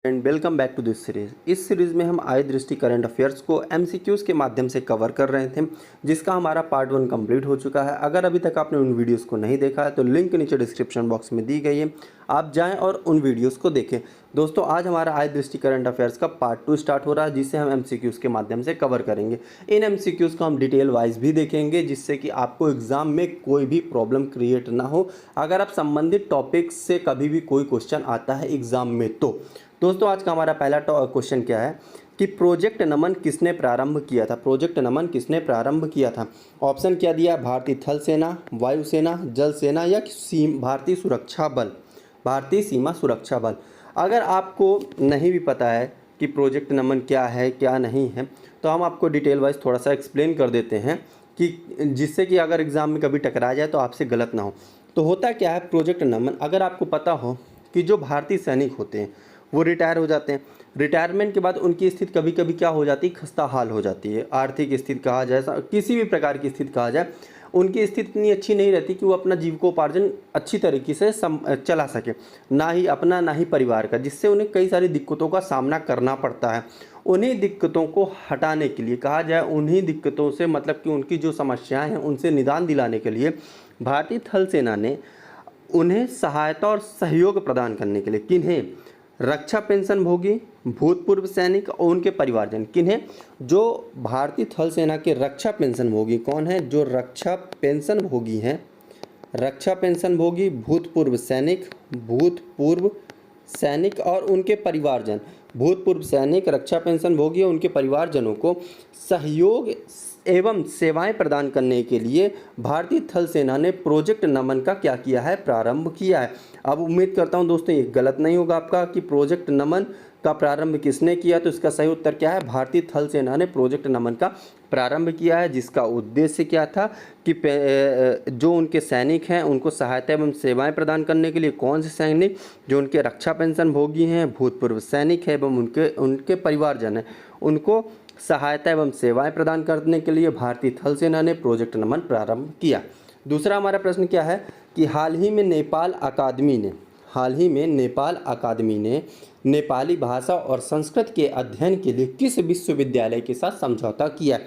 And welcome back to this series. इस series में हम आय दृष्टि करंट अफेयर्स को एमसीक्यूज़ के माध्यम से कवर कर रहे थे, जिसका हमारा पार्ट 1 कंप्लीट हो चुका है। अगर अभी तक आपने उन वीडियोस को नहीं देखा है तो लिंक नीचे डिस्क्रिप्शन बॉक्स में दी गई है, आप जाएं और उन वीडियोस को देखें। दोस्तों, आज हमारा आय दृष्टि करंट अफेयर्स का पार्ट 2 स्टार्ट हो रहा है, जिसे हम एमसीक्यूज़ के माध्यम से कवर करेंगे। इन एमसीक्यूज़ को हम डिटेल वाइज भी देखेंगे, जिससे कि आपको एग्जाम में कोई भी प्रॉब्लम क्रिएट ना हो अगर आप संबंधित टॉपिक से कभी भी कोई क्वेश्चन आता है एग्जाम में। तो दोस्तों, आज का हमारा पहला क्वेश्चन क्या है कि प्रोजेक्ट नमन किसने प्रारंभ किया था। प्रोजेक्ट नमन किसने प्रारंभ किया था? ऑप्शन क्या दिया? भारतीय थल सेना, वायुसेना, जल सेना या भारतीय सुरक्षा बल, भारतीय सीमा सुरक्षा बल। अगर आपको नहीं भी पता है कि प्रोजेक्ट नमन क्या है क्या नहीं है, तो हम आपको डिटेल वाइज थोड़ा सा एक्सप्लेन कर देते हैं कि जिससे कि अगर एग्ज़ाम में कभी टकरा जाए तो आपसे गलत ना हो। तो होता क्या है प्रोजेक्ट नमन, अगर आपको पता हो कि जो भारतीय सैनिक होते हैं वो रिटायर हो जाते हैं। रिटायरमेंट के बाद उनकी स्थिति कभी कभी क्या हो जाती है, खस्ता हाल हो जाती है। आर्थिक स्थिति कहा जाए, किसी भी प्रकार की स्थिति कहा जाए, उनकी स्थिति इतनी अच्छी नहीं रहती कि वो अपना जीविकोपार्जन अच्छी तरीके से चला सके, ना ही अपना ना ही परिवार का, जिससे उन्हें कई सारी दिक्कतों का सामना करना पड़ता है। उन्हीं दिक्कतों को हटाने के लिए कहा जाए, उन्हीं दिक्कतों से मतलब कि उनकी जो समस्याएं हैं उनसे निदान दिलाने के लिए भारतीय थल सेना ने उन्हें सहायता और सहयोग प्रदान करने के लिए किन्हें, रक्षा पेंशन भोगी, भूतपूर्व सैनिक और उनके परिवारजन, किन्हें, जो भारतीय थल सेना के रक्षा पेंशन भोगी कौन है, जो रक्षा पेंशन भोगी हैं, रक्षा पेंशन भोगी, भूतपूर्व सैनिक और उनके परिवारजन, भूतपूर्व सैनिक, रक्षा पेंशन भोगी और उनके परिवारजनों को सहयोग एवं सेवाएं प्रदान करने के लिए भारतीय थल सेना ने प्रोजेक्ट नमन का क्या किया है, प्रारंभ किया है। अब उम्मीद करता हूं दोस्तों ये गलत नहीं होगा आपका कि प्रोजेक्ट नमन का प्रारंभ किसने किया। तो इसका सही उत्तर क्या है, भारतीय थल सेना ने प्रोजेक्ट नमन का प्रारंभ किया है, जिसका उद्देश्य क्या था कि जो उनके सैनिक हैं उनको सहायता एवं सेवाएं प्रदान करने के लिए, कौन से सैनिक, जो उनके रक्षा पेंशन भोगी हैं, भूतपूर्व सैनिक है एवं उनके परिवारजन हैं, उनको सहायता एवं सेवाएं प्रदान करने के लिए भारतीय थल सेना ने प्रोजेक्ट नमन प्रारंभ किया। दूसरा हमारा प्रश्न क्या है कि हाल ही में नेपाल अकादमी ने नेपाली भाषा और संस्कृत के अध्ययन के लिए किस विश्वविद्यालय के साथ समझौता किया?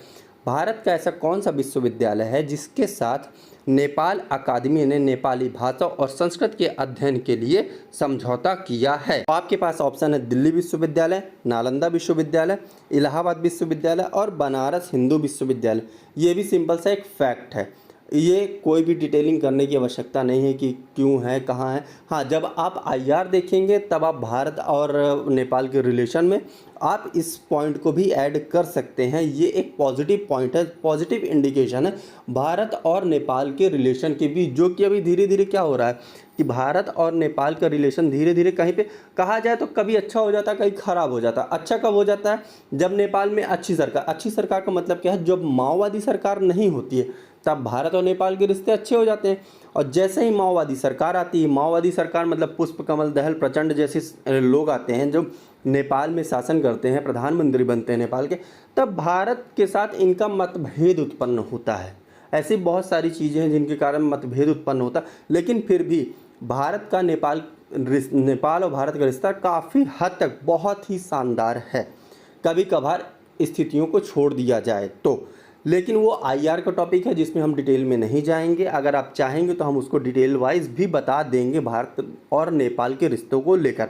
भारत का ऐसा कौन सा विश्वविद्यालय है जिसके साथ नेपाल अकादमी ने नेपाली भाषा और संस्कृत के अध्ययन के लिए समझौता किया है? तो आपके पास ऑप्शन है दिल्ली विश्वविद्यालय, नालंदा विश्वविद्यालय, इलाहाबाद विश्वविद्यालय और बनारस हिंदू विश्वविद्यालय। ये भी सिंपल सा एक फैक्ट है, ये कोई भी डिटेलिंग करने की आवश्यकता नहीं है कि क्यों है, कहाँ है। हाँ, जब आप आईआर देखेंगे तब आप भारत और नेपाल के रिलेशन में आप इस पॉइंट को भी ऐड कर सकते हैं। ये एक पॉजिटिव पॉइंट है, पॉजिटिव इंडिकेशन है भारत और नेपाल के रिलेशन के बीच, जो कि अभी धीरे धीरे क्या हो रहा है कि भारत और नेपाल का रिलेशन धीरे धीरे कहीं पे कहा जाए तो कभी अच्छा हो जाता है, कहीं ख़राब हो जाता है। अच्छा कब हो जाता है? जब नेपाल में अच्छी सरकार का मतलब क्या है, जब माओवादी सरकार नहीं होती है तब भारत और नेपाल के रिश्ते अच्छे हो जाते हैं। और जैसे ही माओवादी सरकार आती है, माओवादी सरकार मतलब पुष्प कमल दहल प्रचंड जैसे लोग आते हैं जो नेपाल में शासन करते हैं, प्रधानमंत्री बनते हैं नेपाल के, तब भारत के साथ इनका मतभेद उत्पन्न होता है। ऐसी बहुत सारी चीज़ें हैं जिनके कारण मतभेद उत्पन्न होता है, लेकिन फिर भी भारत का नेपाल और भारत का रिश्ता काफ़ी हद तक बहुत ही शानदार है, कभी कभार स्थितियों को छोड़ दिया जाए तो। लेकिन वो आईआर का टॉपिक है जिसमें हम डिटेल में नहीं जाएंगे। अगर आप चाहेंगे तो हम उसको डिटेल वाइज भी बता देंगे भारत और नेपाल के रिश्तों को लेकर।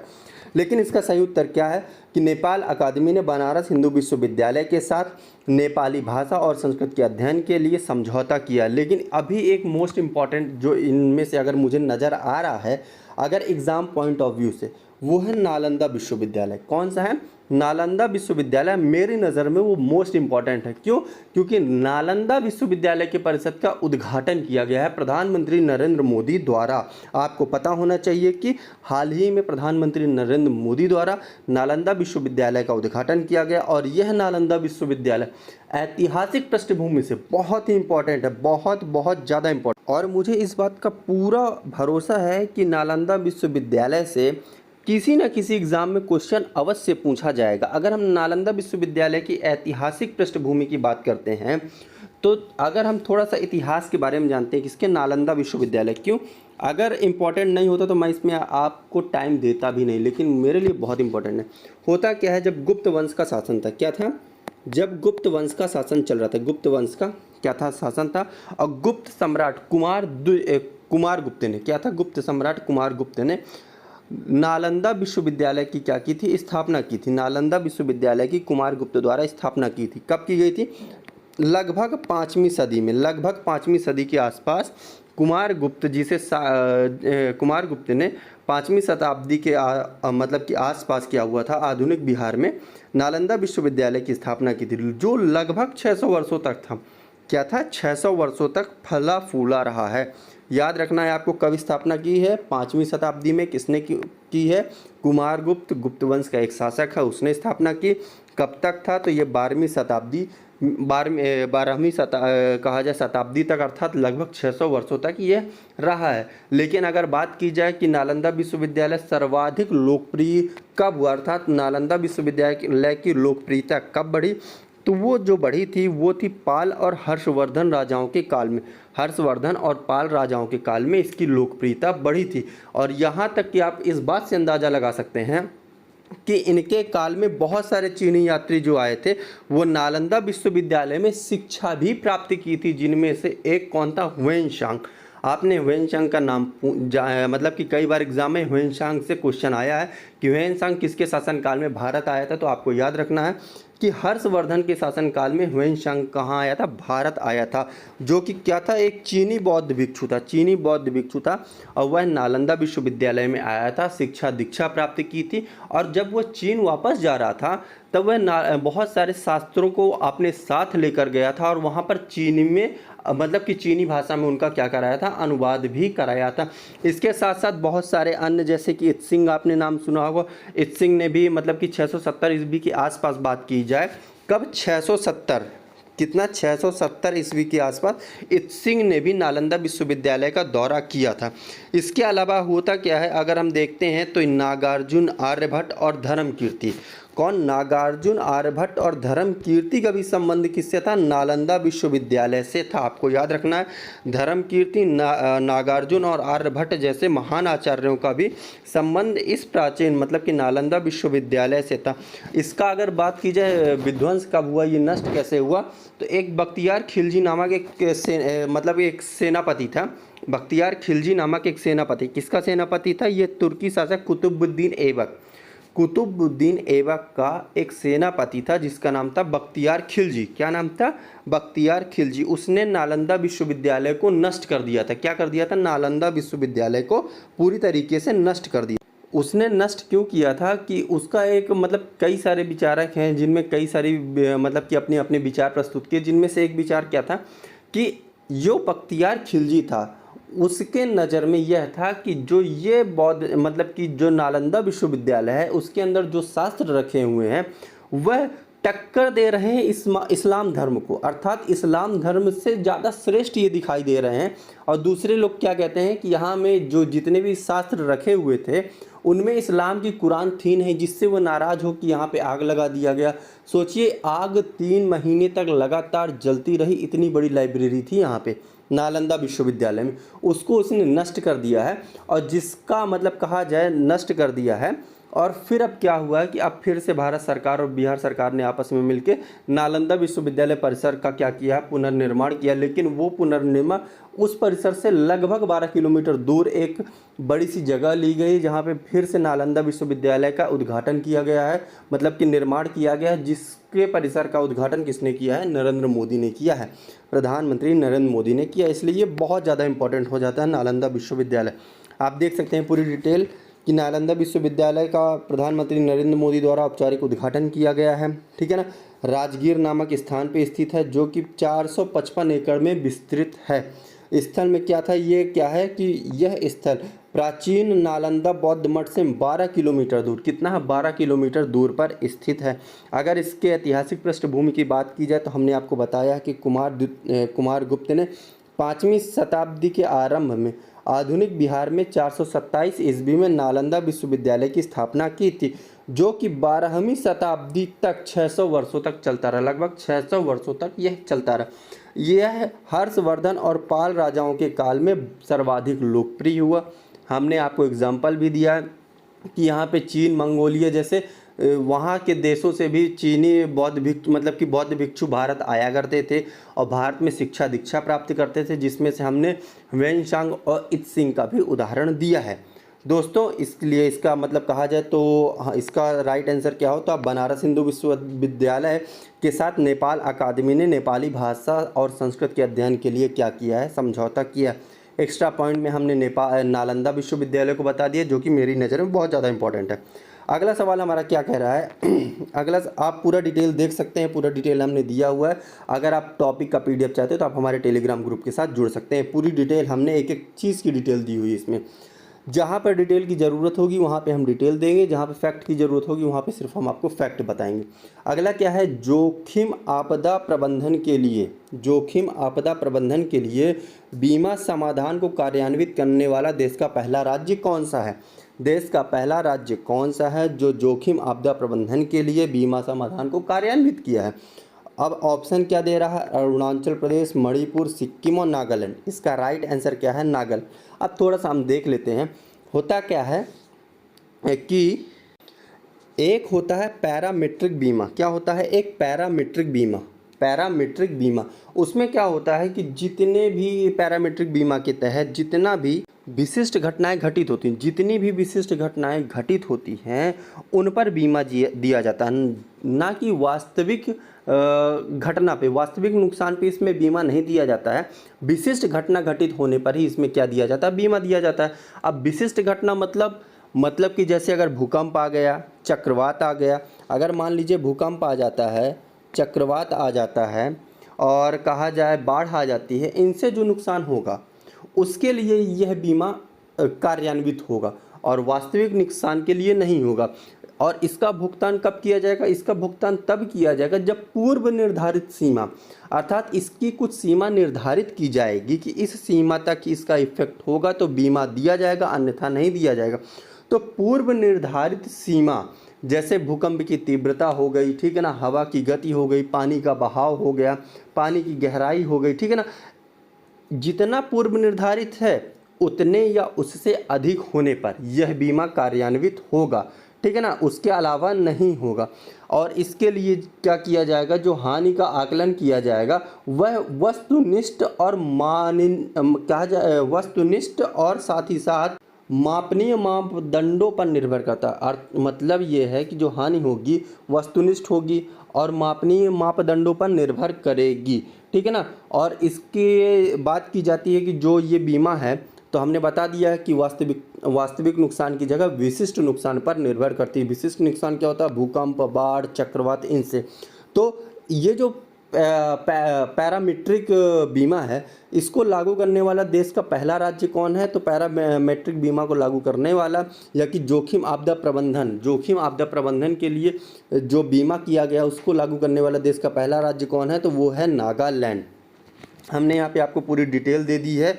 लेकिन इसका सही उत्तर क्या है कि नेपाल अकादमी ने बनारस हिंदू विश्वविद्यालय के साथ नेपाली भाषा और संस्कृत के अध्ययन के लिए समझौता किया। लेकिन अभी एक मोस्ट इम्पॉर्टेंट जो इनमें से अगर मुझे नज़र आ रहा है अगर एग्ज़ाम पॉइंट ऑफ व्यू से, वो है नालंदा विश्वविद्यालय। कौन सा है? नालंदा विश्वविद्यालय मेरी नज़र में वो मोस्ट इम्पॉर्टेंट है। क्यों? क्योंकि नालंदा विश्वविद्यालय के परिसर का उद्घाटन किया गया है प्रधानमंत्री नरेंद्र मोदी द्वारा। आपको पता होना चाहिए कि हाल ही में प्रधानमंत्री नरेंद्र मोदी द्वारा नालंदा विश्वविद्यालय का उद्घाटन किया गया, और यह नालंदा विश्वविद्यालय ऐतिहासिक पृष्ठभूमि से बहुत ही इम्पॉर्टेंट है, बहुत ज़्यादा इम्पॉर्टेंट। और मुझे इस बात का पूरा भरोसा है कि नालंदा विश्वविद्यालय से किसी न किसी एग्ज़ाम में क्वेश्चन अवश्य पूछा जाएगा। अगर हम नालंदा विश्वविद्यालय की ऐतिहासिक पृष्ठभूमि की बात करते हैं तो अगर हम थोड़ा सा इतिहास के बारे में जानते हैं किसके, नालंदा विश्वविद्यालय। क्यों? अगर इम्पोर्टेंट नहीं होता तो मैं इसमें आपको टाइम देता भी नहीं, लेकिन मेरे लिए बहुत इंपॉर्टेंट है। होता क्या है, जब गुप्त वंश का शासन था, क्या था, जब गुप्त वंश का शासन चल रहा था, गुप्त वंश का क्या था, शासन था, और गुप्त सम्राट कुमार गुप्त ने क्या था, गुप्त सम्राट कुमार गुप्त ने नालंदा विश्वविद्यालय की क्या की थी, स्थापना की थी। नालंदा विश्वविद्यालय की कुमार गुप्त द्वारा स्थापना की थी। कब की गई थी, लगभग 5वीं सदी में, लगभग 5वीं सदी के आसपास कुमार गुप्त जी से कुमार गुप्त ने 5वीं शताब्दी के मतलब कि आसपास क्या हुआ था, आधुनिक बिहार में नालंदा विश्वविद्यालय की स्थापना की थी, जो लगभग 600 वर्षों तक था। क्या था, 600 वर्षों तक फला फूला रहा है। याद रखना है आपको, कब स्थापना की है, 5वीं शताब्दी में। किसने की है, कुमार गुप्त, गुप्त वंश का एक शासक है, उसने स्थापना की। कब तक था, तो ये 12वीं शताब्दी, 12वीं कहा जाए शताब्दी तक, अर्थात लगभग 600 वर्षों तक ये रहा है। लेकिन अगर बात की जाए कि नालंदा विश्वविद्यालय सर्वाधिक लोकप्रिय कब हुआ, अर्थात नालंदा विश्वविद्यालय की लोकप्रियता कब बढ़ी, तो वो जो बढ़ी थी वो थी पाल और हर्षवर्धन राजाओं के काल में। हर्षवर्धन और पाल राजाओं के काल में इसकी लोकप्रियता बढ़ी थी। और यहाँ तक कि आप इस बात से अंदाज़ा लगा सकते हैं कि इनके काल में बहुत सारे चीनी यात्री जो आए थे वो नालंदा विश्वविद्यालय में शिक्षा भी प्राप्त की थी, जिनमें से एक कौन था, हुएनसांग। आपने हुएनसांग का नाम मतलब कि कई बार एग्जाम में हुएनसांग से क्वेश्चन आया है कि हुएनसांग किसके शासनकाल में भारत आया था, तो आपको याद रखना है कि हर्षवर्धन के शासनकाल में हुएनसांग कहाँ आया था, भारत आया था, जो कि क्या था, एक चीनी बौद्ध भिक्षु था, चीनी बौद्ध भिक्षु था, और वह नालंदा विश्वविद्यालय में आया था, शिक्षा दीक्षा प्राप्त की थी। और जब वह चीन वापस जा रहा था तब वह बहुत सारे शास्त्रों को अपने साथ लेकर गया था, और वहाँ पर चीनी में मतलब कि चीनी भाषा में उनका क्या कराया था, अनुवाद भी कराया था। इसके साथ साथ बहुत सारे अन्य, जैसे कि इत्सिंग, आपने नाम सुना होगा, इत्सिंग ने भी मतलब कि 670 ईस्वी के आसपास बात की जाए, कब, 670, कितना, 670 ईस्वी के आसपास इत्सिंग ने भी नालंदा विश्वविद्यालय का दौरा किया था। इसके अलावा होता क्या है, अगर हम देखते हैं तो नागार्जुन, आर्यभट्ट और धर्मकीर्ति, कौन, नागार्जुन, आर्यभट्ट और धर्मकीर्ति का भी संबंध किससे था, नालंदा विश्वविद्यालय से था। आपको याद रखना है, धर्मकीर्ति, नागार्जुन और आर्यभट्ट जैसे महान आचार्यों का भी संबंध इस प्राचीन मतलब कि नालंदा विश्वविद्यालय से था। इसका अगर बात की जाए विध्वंस कब हुआ, ये नष्ट कैसे हुआ, तो एक बख्तियार खिलजी नामक एक सेनापति था। बख्तियार खिलजी नामक एक सेनापति, किसका सेनापति था, ये तुर्की शासक कुतुबुद्दीन ऐबक का एक सेनापति था, जिसका नाम था बख्तियार खिलजी। क्या नाम था, बख्तियार खिलजी। उसने नालंदा विश्वविद्यालय को नष्ट कर दिया था। क्या कर दिया था, नालंदा विश्वविद्यालय को पूरी तरीके से नष्ट कर दिया। उसने नष्ट क्यों किया था कि उसका एक मतलब कई सारे विचारक हैं जिनमें कई सारी मतलब कि अपने अपने विचार प्रस्तुत किए, जिनमें से एक विचार क्या था कि जो बख्तियार खिलजी था उसके नज़र में यह था कि जो ये बौद्ध मतलब कि जो नालंदा विश्वविद्यालय है उसके अंदर जो शास्त्र रखे हुए हैं वह टक्कर दे रहे हैं इस्लाम धर्म को, अर्थात इस्लाम धर्म से ज़्यादा श्रेष्ठ ये दिखाई दे रहे हैं। और दूसरे लोग क्या कहते हैं कि यहाँ में जो जितने भी शास्त्र रखे हुए थे उनमें इस्लाम की कुरान थी नहीं, जिससे वो नाराज़ हो कि यहाँ पे आग लगा दिया गया। सोचिए, आग 3 महीने तक लगातार जलती रही, इतनी बड़ी लाइब्रेरी थी यहाँ पे नालंदा विश्वविद्यालय में, उसको उसने नष्ट कर दिया है। और जिसका मतलब कहा जाए नष्ट कर दिया है, और फिर अब क्या हुआ है कि अब फिर से भारत सरकार और बिहार सरकार ने आपस में मिलकर नालंदा विश्वविद्यालय परिसर का क्या किया, पुनर्निर्माण किया। लेकिन वो पुनर्निर्माण उस परिसर से लगभग 12 किलोमीटर दूर एक बड़ी सी जगह ली गई, जहाँ पे फिर से नालंदा विश्वविद्यालय का उद्घाटन किया गया है, मतलब कि निर्माण किया गया है, जिसके परिसर का उद्घाटन किसने किया है, नरेंद्र मोदी ने किया है, प्रधानमंत्री नरेंद्र मोदी ने किया। इसलिए ये बहुत ज़्यादा इंपॉर्टेंट हो जाता है नालंदा विश्वविद्यालय। आप देख सकते हैं पूरी डिटेल कि नालंदा विश्वविद्यालय का प्रधानमंत्री नरेंद्र मोदी द्वारा औपचारिक उद्घाटन किया गया है, ठीक है ना। राजगीर नामक स्थान पे स्थित है, जो कि 455 एकड़ में विस्तृत है। स्थल में क्या था, ये क्या है कि यह स्थल प्राचीन नालंदा बौद्ध मठ से 12 किलोमीटर दूर, कितना है, 12 किलोमीटर दूर पर स्थित है। अगर इसके ऐतिहासिक पृष्ठभूमि की बात की जाए तो हमने आपको बताया कि कुमार गुप्त ने 5वीं शताब्दी के आरंभ में आधुनिक बिहार में 427 ईस्वी में नालंदा विश्वविद्यालय की स्थापना की थी, जो कि 12वीं शताब्दी तक 600 वर्षों तक चलता रहा। लगभग 600 वर्षों तक यह चलता रहा। यह हर्षवर्धन और पाल राजाओं के काल में सर्वाधिक लोकप्रिय हुआ। हमने आपको एग्जाम्पल भी दिया है कि यहाँ पे चीन, मंगोलिया जैसे वहाँ के देशों से भी चीनी बौद्ध भिक्षु मतलब कि बौद्ध भिक्षु भारत आया करते थे और भारत में शिक्षा दीक्षा प्राप्त करते थे, जिसमें से हमने वेनशांग और इत्सिंग का भी उदाहरण दिया है। दोस्तों इसलिए इसका मतलब कहा जाए तो हाँ, इसका राइट आंसर क्या हो तो आप बनारस हिंदू विश्वविद्यालय के साथ नेपाल अकादमी ने नेपाली भाषा और संस्कृत के अध्ययन के लिए क्या किया है, समझौता किया। एक्स्ट्रा पॉइंट में हमने नालंदा विश्वविद्यालय को बता दिया, जो कि मेरी नज़र में बहुत ज़्यादा इंपॉर्टेंट है। अगला सवाल हमारा क्या कह रहा है अगला आप पूरा डिटेल देख सकते हैं, पूरा डिटेल हमने दिया हुआ है। अगर आप टॉपिक का PDF चाहते हो तो आप हमारे टेलीग्राम ग्रुप के साथ जुड़ सकते हैं। पूरी डिटेल हमने एक एक चीज़ की डिटेल दी हुई है इसमें। जहाँ पर डिटेल की ज़रूरत होगी वहाँ पे हम डिटेल देंगे, जहाँ पे फैक्ट की ज़रूरत होगी वहाँ पे सिर्फ हम आपको फैक्ट बताएंगे। अगला क्या है, जोखिम आपदा प्रबंधन के लिए, जोखिम आपदा प्रबंधन के लिए बीमा समाधान को कार्यान्वित करने वाला देश का पहला राज्य कौन सा है? देश का पहला राज्य कौन सा है जो जोखिम आपदा प्रबंधन के लिए बीमा समाधान को कार्यान्वित किया है? अब ऑप्शन क्या दे रहा है, अरुणाचल प्रदेश, मणिपुर, सिक्किम और नागालैंड। इसका राइट आंसर क्या है, नागालैंड। अब थोड़ा सा हम देख लेते हैं होता क्या है कि एक होता है पैरामीट्रिक बीमा। क्या होता है? एक पैरामीट्रिक बीमा। पैरामीट्रिक बीमा उसमें क्या होता है कि जितने भी पैरामीट्रिक बीमा के तहत जितना भी विशिष्ट घटनाएं घटित होती हैं, जितनी भी विशिष्ट घटनाएं घटित होती हैं उन पर बीमा दिया जाता है, ना कि वास्तविक घटना पे, वास्तविक नुकसान पे इसमें बीमा नहीं दिया जाता है। विशिष्ट घटना घटित होने पर ही इसमें क्या दिया जाता है, बीमा दिया जाता है। अब विशिष्ट घटना मतलब कि जैसे अगर भूकंप आ गया, चक्रवात आ गया, अगर मान लीजिए भूकंप आ जाता है, चक्रवात आ जाता है और कहा जाए बाढ़ आ जाती है, इनसे जो नुकसान होगा उसके लिए यह बीमा कार्यान्वित होगा और वास्तविक नुकसान के लिए नहीं होगा। और इसका भुगतान कब किया जाएगा? इसका भुगतान तब किया जाएगा जब पूर्व निर्धारित सीमा, अर्थात इसकी कुछ सीमा निर्धारित की जाएगी कि इस सीमा तक इसका इफेक्ट होगा तो बीमा दिया जाएगा, अन्यथा नहीं दिया जाएगा। तो पूर्व निर्धारित सीमा जैसे भूकंप की तीव्रता हो गई, ठीक है ना, हवा की गति हो गई, पानी का बहाव हो गया, पानी की गहराई हो गई, ठीक है ना, जितना पूर्व निर्धारित है उतने या उससे अधिक होने पर यह बीमा कार्यान्वित होगा, ठीक है ना, उसके अलावा नहीं होगा। और इसके लिए क्या किया जाएगा, जो हानि का आकलन किया जाएगा वह वस्तुनिष्ठ और वस्तुनिष्ठ और साथ ही साथ मापनीय मापदंडों पर निर्भर करता है। मतलब ये है कि जो हानि होगी वस्तुनिष्ठ होगी और मापनीय मापदंडों पर निर्भर करेगी, ठीक है ना। और इसके बात की जाती है कि जो ये बीमा है तो हमने बता दिया है कि वास्तविक नुकसान की जगह विशिष्ट नुकसान पर निर्भर करती है। विशिष्ट नुकसान क्या होता है? भूकंप, बाढ़, चक्रवात, इनसे। तो ये जो पैरामीट्रिक बीमा है इसको लागू करने वाला देश का पहला राज्य कौन है? तो पैरामीट्रिक बीमा को लागू करने वाला या कि जोखिम आपदा प्रबंधन के लिए जो बीमा किया गया उसको लागू करने वाला देश का पहला राज्य कौन है? तो वो है नागालैंड। हमने यहाँ पे आपको पूरी डिटेल दे दी है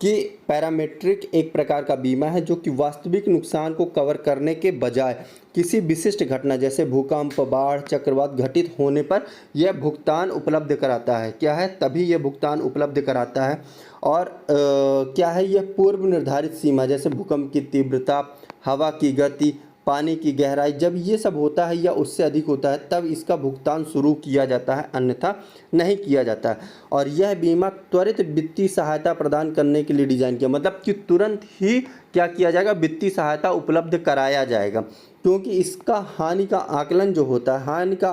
कि पैरामीट्रिक एक प्रकार का बीमा है जो कि वास्तविक नुकसान को कवर करने के बजाय किसी विशिष्ट घटना जैसे भूकंप, बाढ़, चक्रवात घटित होने पर यह भुगतान उपलब्ध कराता है। क्या है? तभी यह भुगतान उपलब्ध कराता है। और क्या है? यह पूर्व निर्धारित सीमा जैसे भूकंप की तीव्रता, हवा की गति, पानी की गहराई, जब ये सब होता है या उससे अधिक होता है तब इसका भुगतान शुरू किया जाता है, अन्यथा नहीं किया जाता है। और यह बीमा त्वरित वित्तीय सहायता प्रदान करने के लिए डिज़ाइन किया, मतलब कि तुरंत ही क्या किया जाएगा? वित्तीय सहायता उपलब्ध कराया जाएगा, क्योंकि इसका हानि का आकलन जो होता है, हानि का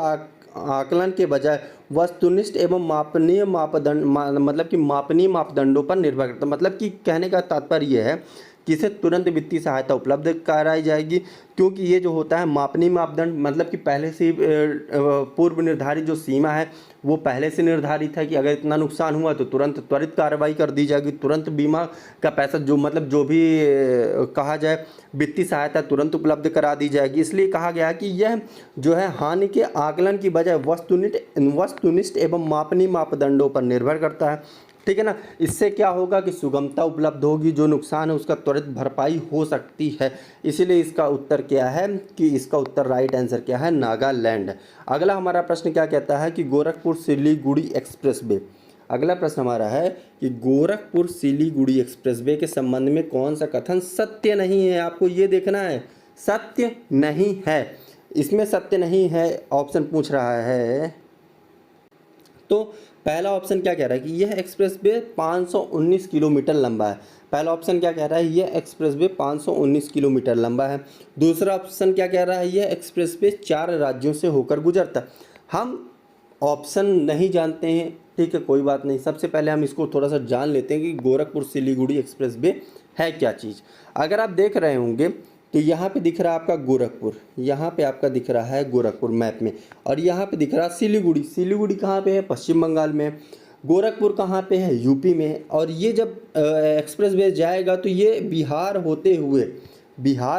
आकलन के बजाय वस्तुनिष्ठ एवं मापनीय मापदंड मतलब कि मापनीय मापदंडों पर निर्भर करता है। मतलब कि कहने का तात्पर्य यह है कि इसे तुरंत वित्तीय सहायता उपलब्ध कराई जाएगी, क्योंकि ये जो होता है मापनीय मापदंड मतलब कि पहले से पूर्व निर्धारित जो सीमा है वो पहले से निर्धारित है कि अगर इतना नुकसान हुआ तो तुरंत त्वरित कार्रवाई कर दी जाएगी, तुरंत बीमा का पैसा जो मतलब जो भी कहा जाए वित्तीय सहायता तुरंत उपलब्ध करा दी जाएगी। इसलिए कहा गया कि यह जो है हानि के आकलन की बजाय वस्तुनिष्ठ एवं मापनीय मापदंडों पर निर्भर करता है, ठीक है ना। इससे क्या होगा कि सुगमता उपलब्ध होगी, जो नुकसान है उसका त्वरित भरपाई हो सकती है। इसीलिए इसका उत्तर क्या है कि इसका उत्तर राइट आंसर क्या है, नागालैंड। अगला हमारा प्रश्न क्या कहता है कि गोरखपुर सिलीगुड़ी एक्सप्रेस वे। अगला प्रश्न हमारा है कि गोरखपुर सिलीगुड़ी एक्सप्रेस वे के संबंध में कौन सा कथन सत्य नहीं है। आपको ये देखना है, सत्य नहीं है। इसमें सत्य नहीं है ऑप्शन पूछ रहा है, तो पहला ऑप्शन क्या कह रहा है कि यह एक्सप्रेस वे 519 किलोमीटर लंबा है। पहला ऑप्शन क्या कह रहा है, यह एक्सप्रेस वे 519 किलोमीटर लंबा है। दूसरा ऑप्शन क्या कह रहा है, यह एक्सप्रेस वे 4 राज्यों से होकर गुजरता है। हम ऑप्शन नहीं जानते हैं, ठीक है, कोई बात नहीं। सबसे पहले हम इसको थोड़ा सा जान लेते हैं कि गोरखपुर सिलीगुड़ी एक्सप्रेस वे है क्या चीज़। अगर आप देख रहे होंगे तो यहाँ पे दिख रहा है आपका गोरखपुर, यहाँ पे आपका दिख रहा है गोरखपुर मैप में, और यहाँ पे दिख रहा है सिलीगुड़ी। सिलीगुड़ी कहाँ पे है, पश्चिम बंगाल में। गोरखपुर कहाँ पे है, यूपी में। और ये जब एक्सप्रेस वे जाएगा तो ये बिहार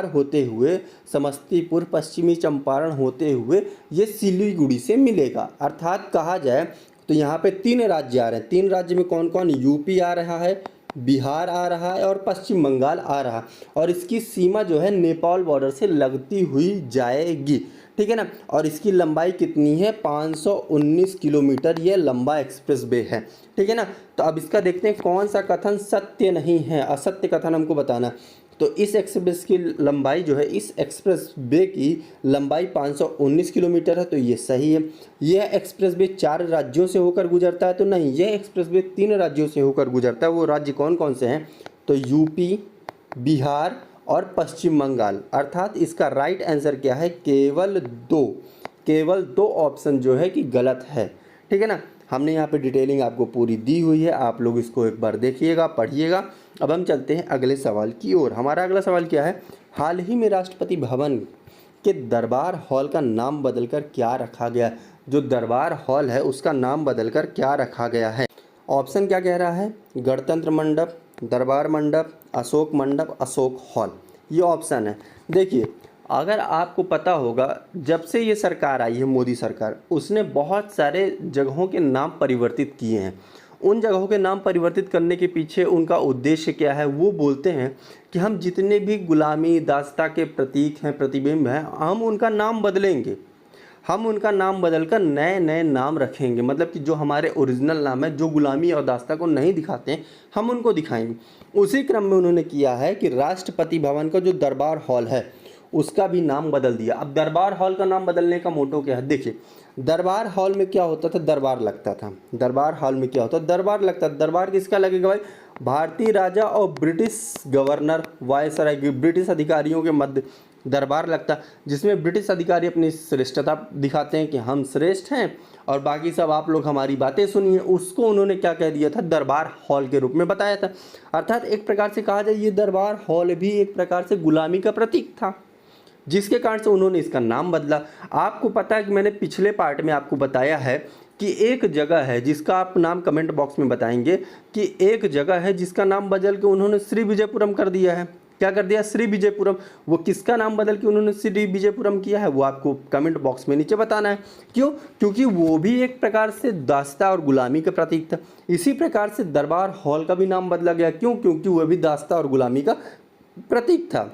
होते हुए समस्तीपुर, पश्चिमी चंपारण होते हुए ये सिलीगुड़ी से मिलेगा। अर्थात कहा जाए तो यहाँ पे 3 राज्य आ रहे हैं। 3 राज्य में कौन कौन, यूपी आ रहा है, बिहार आ रहा है और पश्चिम बंगाल आ रहा है। और इसकी सीमा जो है नेपाल बॉर्डर से लगती हुई जाएगी, ठीक है ना। और इसकी लंबाई कितनी है, 519 किलोमीटर ये लंबा एक्सप्रेस वे है, ठीक है ना। तो अब इसका देखते हैं कौन सा कथन सत्य नहीं है, असत्य कथन हमको बताना। तो इस एक्सप्रेस की लंबाई जो है, इस एक्सप्रेस वे की लंबाई 519 किलोमीटर है, तो ये सही है। यह एक्सप्रेस वे 4 राज्यों से होकर गुजरता है, तो नहीं, यह एक्सप्रेस वे 3 राज्यों से होकर गुजरता है। वो राज्य कौन कौन से हैं, तो यूपी, बिहार और पश्चिम बंगाल। अर्थात इसका राइट आंसर क्या है, केवल 2 ऑप्शन जो है कि गलत है, ठीक है ना। हमने यहाँ पे डिटेलिंग आपको पूरी दी हुई है, आप लोग इसको एक बार देखिएगा, पढ़िएगा। अब हम चलते हैं अगले सवाल की ओर। हमारा अगला सवाल क्या है, हाल ही में राष्ट्रपति भवन के दरबार हॉल का नाम बदलकर क्या रखा गया। जो दरबार हॉल है उसका नाम बदलकर क्या रखा गया है। ऑप्शन क्या कह रहा है, गणतंत्र मंडप, दरबार मंडप, अशोक मंडप, अशोक हॉल। ये ऑप्शन है। देखिए, अगर आपको पता होगा, जब से ये सरकार आई है, मोदी सरकार, उसने बहुत सारे जगहों के नाम परिवर्तित किए हैं। उन जगहों के नाम परिवर्तित करने के पीछे उनका उद्देश्य क्या है, वो बोलते हैं कि हम जितने भी गुलामी दास्ता के प्रतीक हैं, प्रतिबिंब हैं, हम उनका नाम बदलेंगे। हम उनका नाम बदलकर नए नए नाम रखेंगे। मतलब कि जो हमारे ओरिजिनल नाम है, जो गुलामी और दास्ता को नहीं दिखाते हैं, हम उनको दिखाएंगे। उसी क्रम में उन्होंने किया है कि राष्ट्रपति भवन का जो दरबार हॉल है उसका भी नाम बदल दिया। अब दरबार हॉल का नाम बदलने का मोटो क्या है, देखिए, दरबार हॉल में क्या होता था, दरबार लगता था। दरबार हॉल में क्या होता, दरबार लगता था। दरबार किसका लगेगा भाई, भारतीय राजा और ब्रिटिश गवर्नर, वायसराय, ब्रिटिश अधिकारियों के मध्य दरबार लगता, जिसमें ब्रिटिश अधिकारी अपनी श्रेष्ठता दिखाते हैं कि हम श्रेष्ठ हैं और बाकी सब आप लोग हमारी बातें सुनिए। उसको उन्होंने क्या कह दिया था, दरबार हॉल के रूप में बताया था। अर्थात एक प्रकार से कहा जाए, ये दरबार हॉल भी एक प्रकार से गुलामी का प्रतीक था, जिसके कारण से उन्होंने इसका नाम बदला। आपको पता है कि मैंने पिछले पार्ट में आपको बताया है कि एक जगह है जिसका आप नाम कमेंट बॉक्स में बताएंगे, कि एक जगह है जिसका नाम बदल के उन्होंने श्री विजयपुरम कर दिया है। क्या कर दिया, श्री विजयपुरम। वो किसका नाम बदल के उन्होंने श्री विजयपुरम किया है, वो आपको कमेंट बॉक्स में नीचे बताना है। क्यों, क्योंकि वो भी एक प्रकार से दास्ता और गुलामी का प्रतीक था। इसी प्रकार से दरबार हॉल का भी नाम बदला गया। क्यों, क्योंकि वह भी दास्ता और गुलामी का प्रतीक था,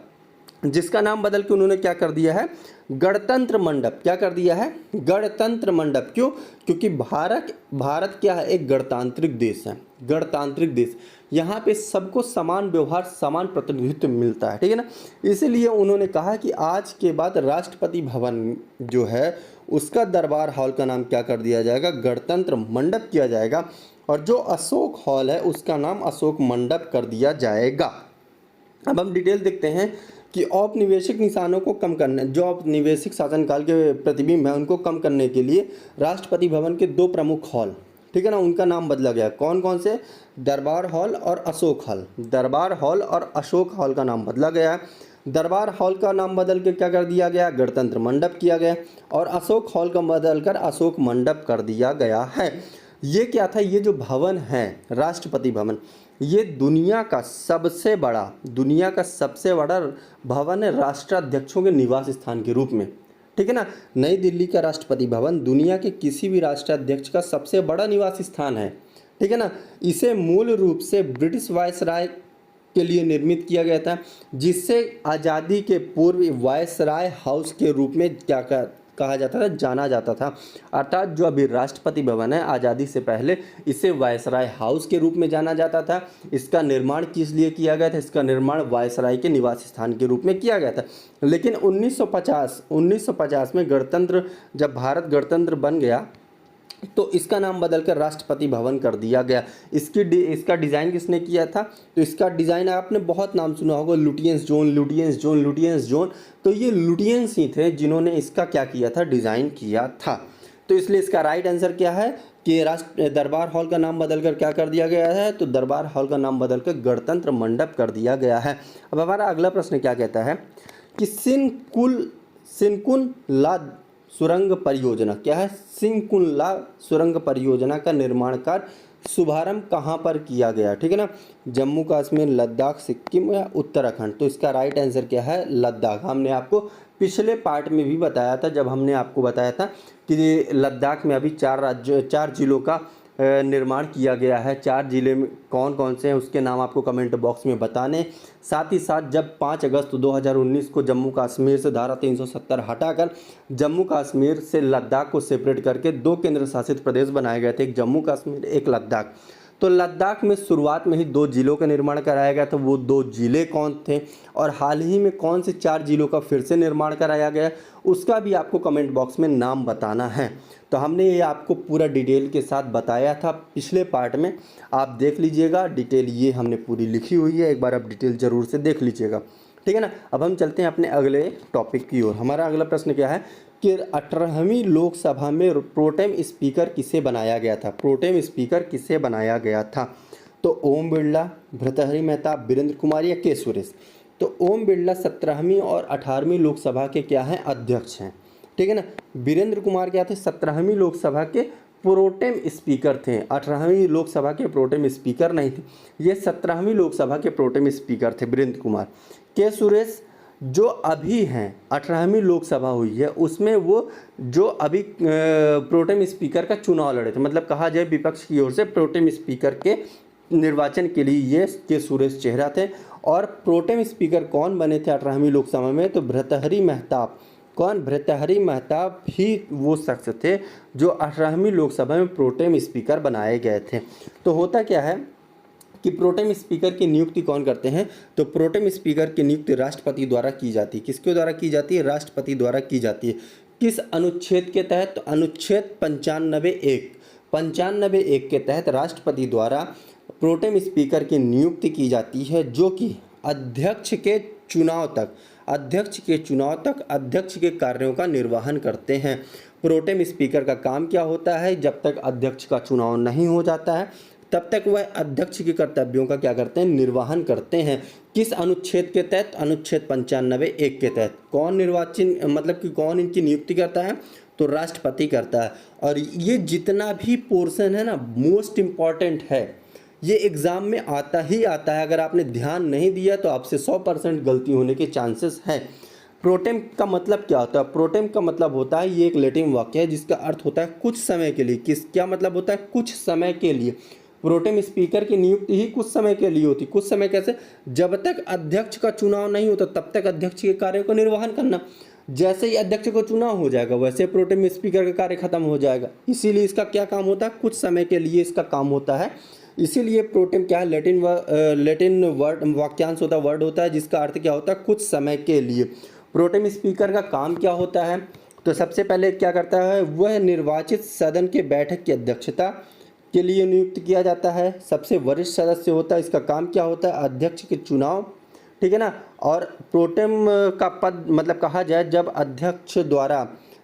जिसका नाम बदल के उन्होंने क्या कर दिया है, गणतंत्र मंडप। क्या कर दिया है, गणतंत्र मंडप। क्यों, क्योंकि भारत क्या है, एक गणतांत्रिक देश है। गणतांत्रिक देश, यहाँ पे सबको समान व्यवहार, समान प्रतिनिधित्व मिलता है, ठीक है ना। इसीलिए उन्होंने कहा कि आज के बाद राष्ट्रपति भवन जो है उसका दरबार हॉल का नाम क्या कर दिया जाएगा, गणतंत्र मंडप किया जाएगा। और जो अशोक हॉल है उसका नाम अशोक मंडप कर दिया जाएगा। अब हम डिटेल देखते हैं कि औपनिवेशिक निशानों को कम करने, जो औपनिवेशिक शासनकाल के प्रतिबिंब हैं उनको कम करने के लिए राष्ट्रपति भवन के 2 प्रमुख हॉल, ठीक है ना, उनका नाम बदला गया। कौन कौन से, दरबार हॉल और अशोक हॉल। दरबार हॉल और अशोक हॉल का नाम बदला गया। दरबार हॉल का नाम बदल के क्या कर दिया गया, गणतंत्र मंडप किया गया। और अशोक हॉल का बदल कर अशोक मंडप कर दिया गया है। ये क्या था, ये जो भवन है राष्ट्रपति भवन, ये दुनिया का सबसे बड़ा भवन है राष्ट्राध्यक्षों के निवास स्थान के रूप में, ठीक है ना। नई दिल्ली का राष्ट्रपति भवन दुनिया के किसी भी राष्ट्राध्यक्ष का सबसे बड़ा निवास स्थान है, ठीक है ना। इसे मूल रूप से ब्रिटिश वायसराय के लिए निर्मित किया गया था, जिससे आज़ादी के पूर्व वायसराय हाउस के रूप में क्या कहा जाता था, जाना जाता था। अर्थात जो अभी राष्ट्रपति भवन है, आज़ादी से पहले इसे वायसराय हाउस के रूप में जाना जाता था। इसका निर्माण किस लिए किया गया था? इसका निर्माण वायसराय के निवास स्थान के रूप में किया गया था। लेकिन 1950 में जब भारत गणतंत्र बन गया तो इसका नाम बदलकर राष्ट्रपति भवन कर दिया गया। इसका डिज़ाइन किसने किया था? तो इसका डिज़ाइन आपने बहुत नाम सुना होगा, लुटियंस जोन। तो ये लुटियंस ही थे जिन्होंने इसका क्या किया था, डिज़ाइन किया था। तो इसलिए इसका राइट आंसर क्या है कि दरबार हॉल का नाम बदलकर क्या कर दिया गया है? तो दरबार हॉल का नाम बदलकर गणतंत्र मंडप कर दिया गया है। अब हमारा अगला प्रश्न क्या कहता है कि सिनकुन ला सुरंग परियोजना क्या है? सिंकुनला सुरंग परियोजना का निर्माण कार्य शुभारंभ कहाँ पर किया गया? ठीक है ना, जम्मू कश्मीर, लद्दाख, सिक्किम या उत्तराखंड? तो इसका राइट आंसर क्या है? लद्दाख। हमने आपको पिछले पार्ट में भी बताया था, जब हमने आपको बताया था कि लद्दाख में अभी 4 जिलों का निर्माण किया गया है। 4 जिले में कौन कौन से हैं उसके नाम आपको कमेंट बॉक्स में बताने। साथ ही साथ जब 5 अगस्त 2019 को जम्मू कश्मीर से धारा 370 हटाकर जम्मू कश्मीर से लद्दाख को सेपरेट करके 2 केंद्र शासित प्रदेश बनाए गए थे, एक जम्मू कश्मीर, एक लद्दाख। तो लद्दाख में शुरुआत में ही 2 जिलों का निर्माण कराया गया था। वो 2 जिले कौन थे और हाल ही में कौन से 4 जिलों का फिर से निर्माण कराया गया, उसका भी आपको कमेंट बॉक्स में नाम बताना है। तो हमने ये आपको पूरा डिटेल के साथ बताया था पिछले पार्ट में, आप देख लीजिएगा। डिटेल ये हमने पूरी लिखी हुई है, एक बार आप डिटेल ज़रूर से देख लीजिएगा। ठीक है ना। अब हम चलते हैं अपने अगले टॉपिक की ओर। हमारा अगला प्रश्न क्या है कि 18वीं लोकसभा में प्रोटेम स्पीकर किसे बनाया गया था? प्रोटेम स्पीकर किसे बनाया गया था? तो ओम बिरला, भर्तृहरि मेहता, वीरेंद्र कुमार या के सुरेश? तो ओम बिरला 17वीं और 18वीं लोकसभा के क्या हैं? अध्यक्ष हैं। ठीक है ना। वीरेंद्र कुमार क्या थे? 17वीं लोकसभा के प्रोटेम स्पीकर थे। 18वीं लोकसभा के प्रोटेम स्पीकर नहीं थे, ये 17वीं लोकसभा के प्रोटेम स्पीकर थे वीरेंद्र कुमार। के सुरेश जो अभी हैं, 18वीं लोकसभा हुई है उसमें वो जो अभी प्रोटेम स्पीकर का चुनाव लड़े थे, मतलब कहा जाए विपक्ष की ओर से प्रोटेम स्पीकर के निर्वाचन के लिए ये के सुरेश चेहरा थे। और प्रोटेम स्पीकर कौन बने थे 18वीं लोकसभा में? तो भर्तृहरि मेहताब। कौन? भर्तृहरि मेहताब ही वो शख्स थे जो 18वीं लोकसभा में प्रोटेम स्पीकर बनाए गए थे। तो होता क्या है कि प्रोटेम स्पीकर की नियुक्ति कौन करते हैं? तो प्रोटेम स्पीकर की नियुक्ति राष्ट्रपति द्वारा की जाती है। किसके द्वारा की जाती है? राष्ट्रपति द्वारा की जाती है। किस अनुच्छेद के तहत? तो अनुच्छेद 95(1) के तहत राष्ट्रपति द्वारा प्रोटेम स्पीकर की नियुक्ति की जाती है, जो कि अध्यक्ष के चुनाव तक अध्यक्ष के कार्यों का निर्वहन करते हैं। प्रोटेम स्पीकर का काम क्या होता है? जब तक अध्यक्ष का चुनाव नहीं हो जाता है तब तक वह अध्यक्ष के कर्तव्यों का क्या करते हैं? निर्वहन करते हैं। किस अनुच्छेद के तहत? अनुच्छेद 95(1) के तहत। कौन निर्वाचन मतलब कि कौन इनकी नियुक्ति करता है? तो राष्ट्रपति करता है। और ये जितना भी पोर्शन है ना, मोस्ट इम्पॉर्टेंट है, ये एग्ज़ाम में आता ही आता है। अगर आपने ध्यान नहीं दिया तो आपसे 100% गलती होने के चांसेस हैं। प्रोटेम का मतलब क्या होता है? प्रोटेम का मतलब होता है, ये एक लैटिन वाक्य है जिसका अर्थ होता है कुछ समय के लिए। क्या मतलब होता है? कुछ समय के लिए। प्रोटेम स्पीकर की नियुक्ति ही कुछ समय के लिए होती। कुछ समय कैसे? जब तक अध्यक्ष का चुनाव नहीं होता तब तक अध्यक्ष के कार्यों का निर्वहन करना। जैसे ही अध्यक्ष को चुनाव हो जाएगा वैसे प्रोटेम स्पीकर का कार्य खत्म हो जाएगा। इसीलिए इसका क्या काम होता है? कुछ समय के लिए इसका काम होता है। इसीलिए प्रोटेम क्या है? लैटिन वर्ड वाक्यांश होता है, वर्ड होता है जिसका अर्थ क्या होता है? कुछ समय के लिए। प्रोटेम स्पीकर का काम क्या होता है? तो सबसे पहले क्या करता है? वह निर्वाचित सदन के बैठक की अध्यक्षता के लिए नियुक्त किया जाता है। सबसे वरिष्ठ सदस्य होता है, इसका काम क्या होता है? अध्यक्ष के चुनाव। ठीक है ना। और प्रोटेम का पद मतलब कहा जाए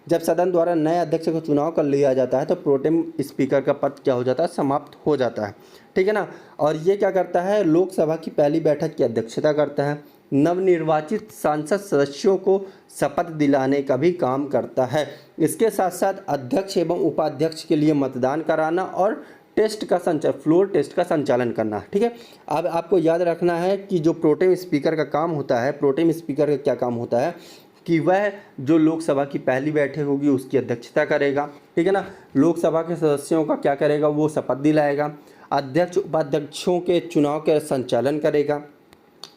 जब सदन द्वारा नए अध्यक्ष का चुनाव कर लिया जाता है तो प्रोटेम स्पीकर का पद क्या हो जाता है? समाप्त हो जाता है। ठीक है ना। और ये क्या करता है? लोकसभा की पहली बैठक की अध्यक्षता करता है। नवनिर्वाचित सांसद सदस्यों को शपथ दिलाने का भी काम करता है। इसके साथ साथ अध्यक्ष एवं उपाध्यक्ष के लिए मतदान कराना और फ्लोर टेस्ट का संचालन करना। ठीक है। अब आपको याद रखना है कि जो प्रोटेम स्पीकर का काम होता है, प्रोटेम स्पीकर का क्या काम होता है कि वह जो लोकसभा की पहली बैठक होगी उसकी अध्यक्षता करेगा। ठीक है ना। लोकसभा के सदस्यों का क्या करेगा? वो शपथ दिलाएगा। अध्यक्ष उपाध्यक्षों के चुनाव का संचालन करेगा,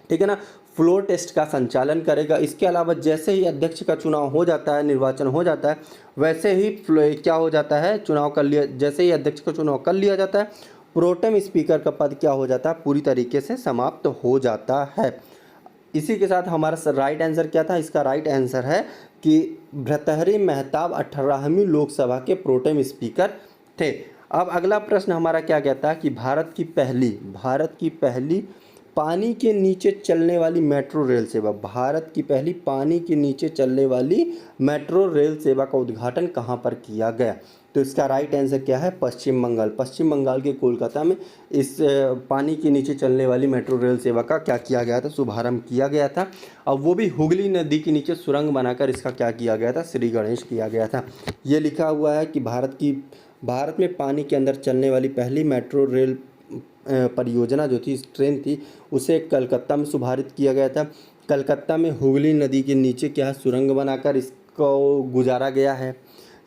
ठीक है ना, फ्लोर टेस्ट का संचालन करेगा। इसके अलावा जैसे ही अध्यक्ष का चुनाव हो जाता है, निर्वाचन हो जाता है, वैसे ही क्या हो जाता है, चुनाव कर लिया, जैसे ही अध्यक्ष का चुनाव कर लिया जाता है, प्रोटेम स्पीकर का पद क्या हो जाता है, पूरी तरीके से समाप्त हो जाता है। इसी के साथ हमारा राइट आंसर क्या था, इसका राइट आंसर है कि भर्तृहरि मेहताब 18वीं लोकसभा के प्रोटेम स्पीकर थे। अब अगला प्रश्न हमारा क्या कहता है कि भारत की पहली पानी के नीचे चलने वाली मेट्रो रेल सेवा, भारत की पहली पानी के नीचे चलने वाली मेट्रो रेल सेवा का उद्घाटन कहाँ पर किया गया? तो इसका राइट आंसर क्या है, पश्चिम बंगाल के कोलकाता में इस पानी के नीचे चलने वाली मेट्रो रेल सेवा का क्या किया गया था, शुभारंभ किया गया था। अब वो भी हुगली नदी के नीचे सुरंग बनाकर इसका क्या किया गया था, श्री गणेश किया गया था। ये लिखा हुआ है कि भारत में पानी के अंदर चलने वाली पहली मेट्रो रेल परियोजना जो थी, ट्रेन थी, उसे कलकत्ता में शुभारंभ किया गया था। कलकत्ता में हुगली नदी के नीचे क्या सुरंग बनाकर इसको गुजारा गया है।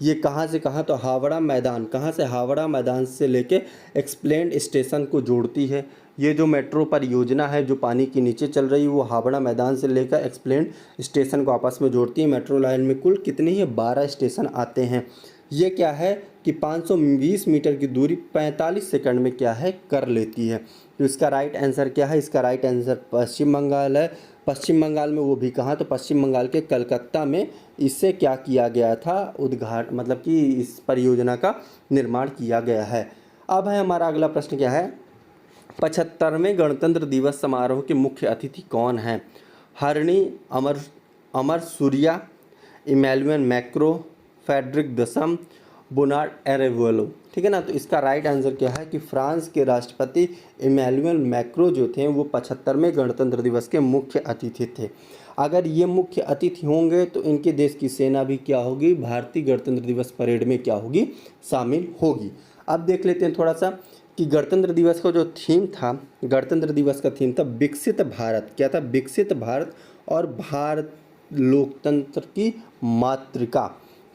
ये कहाँ से कहाँ, तो हावड़ा मैदान, कहाँ से, हावड़ा मैदान से लेके एक्सप्लेंड स्टेशन को जोड़ती है। ये जो मेट्रो परियोजना है जो पानी के नीचे चल रही है, वो हावड़ा मैदान से लेकर एक्सप्लेंड स्टेशन को आपस में जोड़ती है। मेट्रो लाइन में कुल कितनी है, 12 स्टेशन आते हैं। ये क्या है कि 520 मीटर की दूरी 45 सेकंड में क्या है, कर लेती है। तो इसका राइट आंसर क्या है, इसका राइट आंसर पश्चिम बंगाल है। पश्चिम बंगाल में वो भी कहाँ, तो पश्चिम बंगाल के कलकत्ता में इससे क्या किया गया था, उद्घाटन, मतलब कि इस परियोजना का निर्माण किया गया है। अब है हमारा अगला प्रश्न क्या है, 75वें गणतंत्र दिवस समारोह के मुख्य अतिथि कौन हैं? हरणी अमर सूर्या, इमैनुएल मैक्रो, फ्रेडरिक दसम, बोनार्ड एरेवोलो, ठीक है ना। तो इसका राइट आंसर क्या है कि फ्रांस के राष्ट्रपति इमैनुएल मैक्रो जो थे वो 75वें गणतंत्र दिवस के मुख्य अतिथि थे। अगर ये मुख्य अतिथि होंगे तो इनके देश की सेना भी क्या होगी, भारतीय गणतंत्र दिवस परेड में क्या होगी, शामिल होगी। अब देख लेते हैं थोड़ा सा कि गणतंत्र दिवस का जो थीम था, गणतंत्र दिवस का थीम था विकसित भारत। क्या था, विकसित भारत और भारत लोकतंत्र की मातृका।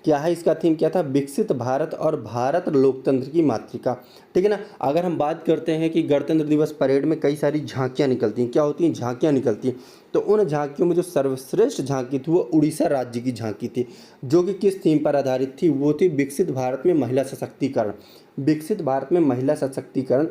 क्या है इसका थीम, क्या था, विकसित भारत और भारत लोकतंत्र की मातृका, ठीक है ना। अगर हम बात करते हैं कि गणतंत्र दिवस परेड में कई सारी झांकियाँ निकलती हैं, क्या होती हैं, झांकियाँ निकलती हैं। तो उन झांकियों में जो सर्वश्रेष्ठ झांकी थी वो उड़ीसा राज्य की झांकी थी, जो कि किस थीम पर आधारित थी, वो थी विकसित भारत में महिला सशक्तिकरण। विकसित भारत में महिला सशक्तिकरण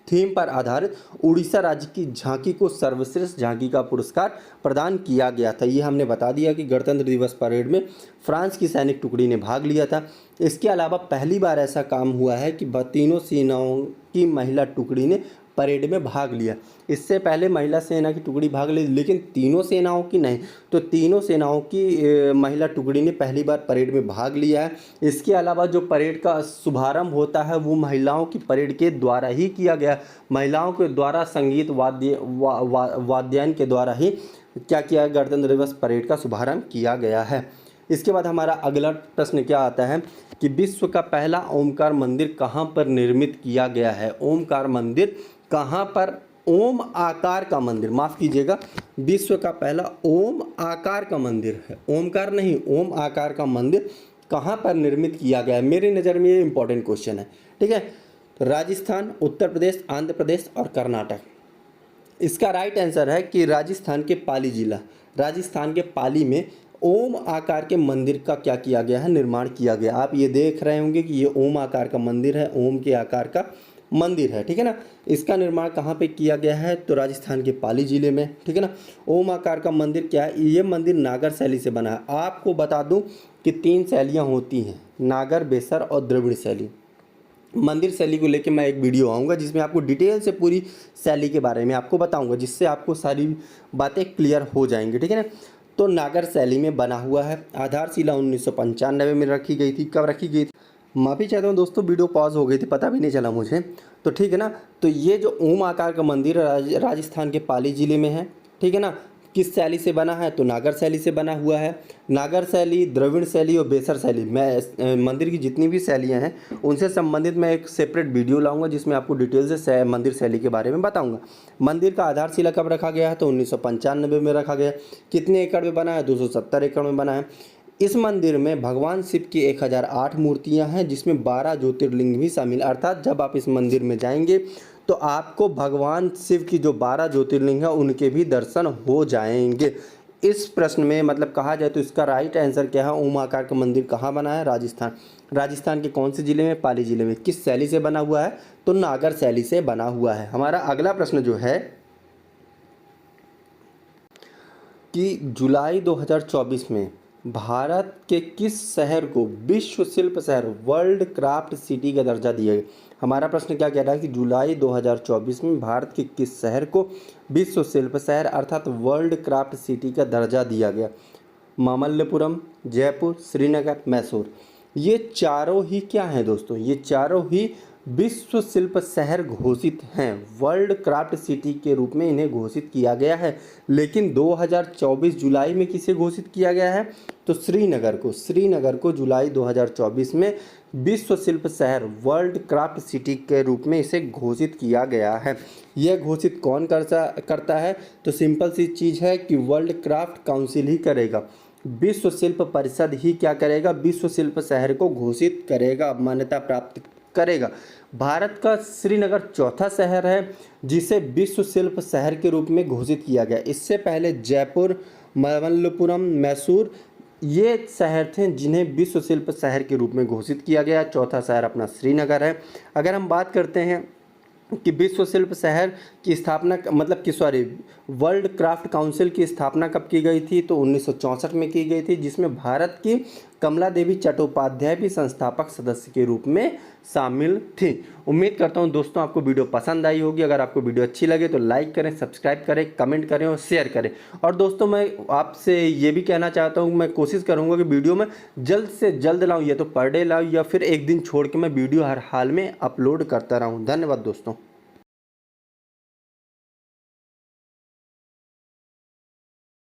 थीम पर आधारित उड़ीसा राज्य की झांकी को सर्वश्रेष्ठ झांकी का पुरस्कार प्रदान किया गया था। ये हमने बता दिया कि गणतंत्र दिवस परेड में फ्रांस की सैनिक टुकड़ी ने भाग लिया था। इसके अलावा पहली बार ऐसा काम हुआ है कि तीनों सेनाओं की महिला टुकड़ी ने परेड में भाग लिया। इससे पहले महिला सेना की टुकड़ी भाग ली, लेकिन तीनों सेनाओं की नहीं, तो तीनों सेनाओं की महिला टुकड़ी ने पहली बार परेड में भाग लिया है। इसके अलावा जो परेड का शुभारंभ होता है वो महिलाओं की परेड के द्वारा ही किया गया। महिलाओं के द्वारा संगीत वाद्यायन के द्वारा ही क्या किया, गणतंत्र दिवस परेड का शुभारंभ किया गया है। इसके बाद हमारा अगला प्रश्न क्या आता है कि विश्व का पहला ओमकार मंदिर कहाँ पर निर्मित किया गया है? ओमकार मंदिर कहाँ पर, ओम आकार का मंदिर, माफ़ कीजिएगा, विश्व का पहला ओम आकार का मंदिर है, ओमकार नहीं, ओम आकार का मंदिर कहाँ पर निर्मित किया गया है? मेरी नज़र में ये इंपॉर्टेंट क्वेश्चन है, ठीक है। तो राजस्थान, उत्तर प्रदेश, आंध्र प्रदेश और कर्नाटक। इसका राइट आंसर है कि राजस्थान के पाली जिला, राजस्थान के पाली में ओम आकार के मंदिर का क्या किया गया है, निर्माण किया गया। आप ये देख रहे होंगे कि ये ओम आकार का मंदिर है, ओम के आकार का मंदिर है, ठीक है ना। इसका निर्माण कहाँ पे किया गया है, तो राजस्थान के पाली जिले में, ठीक है ना। ओम आकार का मंदिर क्या है, ये मंदिर नागर शैली से बना है। आपको बता दूं कि 3 शैलियाँ होती हैं, नागर, बेसर और द्रविड़ शैली। मंदिर शैली को लेके मैं एक वीडियो आऊँगा जिसमें आपको डिटेल से पूरी शैली के बारे में आपको बताऊँगा, जिससे आपको सारी बातें क्लियर हो जाएंगी, ठीक है ना। तो नागर शैली में बना हुआ है। आधारशिला 1995 में रखी गई थी। कब रखी गई थी, माफ़ी चाहता हूँ दोस्तों, वीडियो पॉज हो गई थी, पता भी नहीं चला मुझे, तो ठीक है ना। तो ये जो ओम आकार का मंदिर राजस्थान के पाली ज़िले में है, ठीक है ना। किस शैली से बना है, तो नागर शैली से बना हुआ है। नागर शैली, द्रविड़ शैली और बेसर शैली, मैं मंदिर की जितनी भी शैलियाँ हैं उनसे संबंधित मैं एक सेपरेट वीडियो लाऊंगा जिसमें आपको डिटेल से मंदिर शैली के बारे में बताऊंगा। मंदिर का आधारशिला कब रखा गया है, तो 1995 में रखा गया। कितने एकड़ में बना है, 270 एकड़ में बना है। इस मंदिर में भगवान शिव की 1008 मूर्तियां हैं, जिसमें 12 ज्योतिर्लिंग भी शामिल। अर्थात जब आप इस मंदिर में जाएंगे तो आपको भगवान शिव की जो 12 ज्योतिर्लिंग है उनके भी दर्शन हो जाएंगे। इस प्रश्न में मतलब कहा जाए तो इसका राइट आंसर क्या है? ओम आकार का मंदिर कहाँ बना है? राजस्थान। राजस्थान के कौन से जिले में? पाली जिले में। किस शैली से बना हुआ है? तो नागर शैली से बना हुआ है। हमारा अगला प्रश्न जो है कि जुलाई 2024 में भारत के किस शहर को विश्व शिल्प शहर वर्ल्ड क्राफ्ट सिटी का दर्जा दिया गया? हमारा प्रश्न क्या कह रहा है कि जुलाई 2024 में भारत के किस शहर को विश्व शिल्प शहर अर्थात वर्ल्ड क्राफ्ट सिटी का दर्जा दिया गया? मामल्लपुरम, जयपुर, श्रीनगर, मैसूर। ये चारों ही क्या हैं दोस्तों? ये चारों ही विश्व शिल्प शहर घोषित हैं। वर्ल्ड क्राफ्ट सिटी के रूप में इन्हें घोषित किया गया है। लेकिन 2024 जुलाई में किसे घोषित किया गया है? तो श्रीनगर को जुलाई 2024 में विश्व शिल्प शहर वर्ल्ड क्राफ्ट सिटी के रूप में इसे घोषित किया गया है। यह घोषित कौन करता है? तो सिंपल सी चीज़ है कि वर्ल्ड क्राफ्ट काउंसिल ही करेगा। विश्व शिल्प परिषद ही क्या करेगा? विश्व शिल्प शहर को घोषित करेगा, मान्यता प्राप्त करेगा। भारत का श्रीनगर चौथा शहर है जिसे विश्व शिल्प शहर के रूप में घोषित किया गया। इससे पहले जयपुर, मामल्लपुरम, मैसूर ये शहर थे जिन्हें विश्व शिल्प शहर के रूप में घोषित किया गया। चौथा शहर अपना श्रीनगर है। अगर हम बात करते हैं कि विश्व शिल्प शहर की स्थापना मतलब कि वर्ल्ड क्राफ्ट काउंसिल की स्थापना कब की गई थी? तो 1964 में की गई थी, जिसमें भारत की कमला देवी चट्टोपाध्याय भी संस्थापक सदस्य के रूप में शामिल थी। उम्मीद करता हूं दोस्तों आपको वीडियो पसंद आई होगी। अगर आपको वीडियो अच्छी लगे तो लाइक करें, सब्सक्राइब करें, कमेंट करें और शेयर करें। और दोस्तों मैं आपसे ये भी कहना चाहता हूँ, मैं कोशिश करूँगा कि वीडियो में जल्द से जल्द लाऊँ, या तो पर डे लाऊँ या फिर एक दिन छोड़ के मैं वीडियो हर हाल में अपलोड करता रहूँ। धन्यवाद दोस्तों।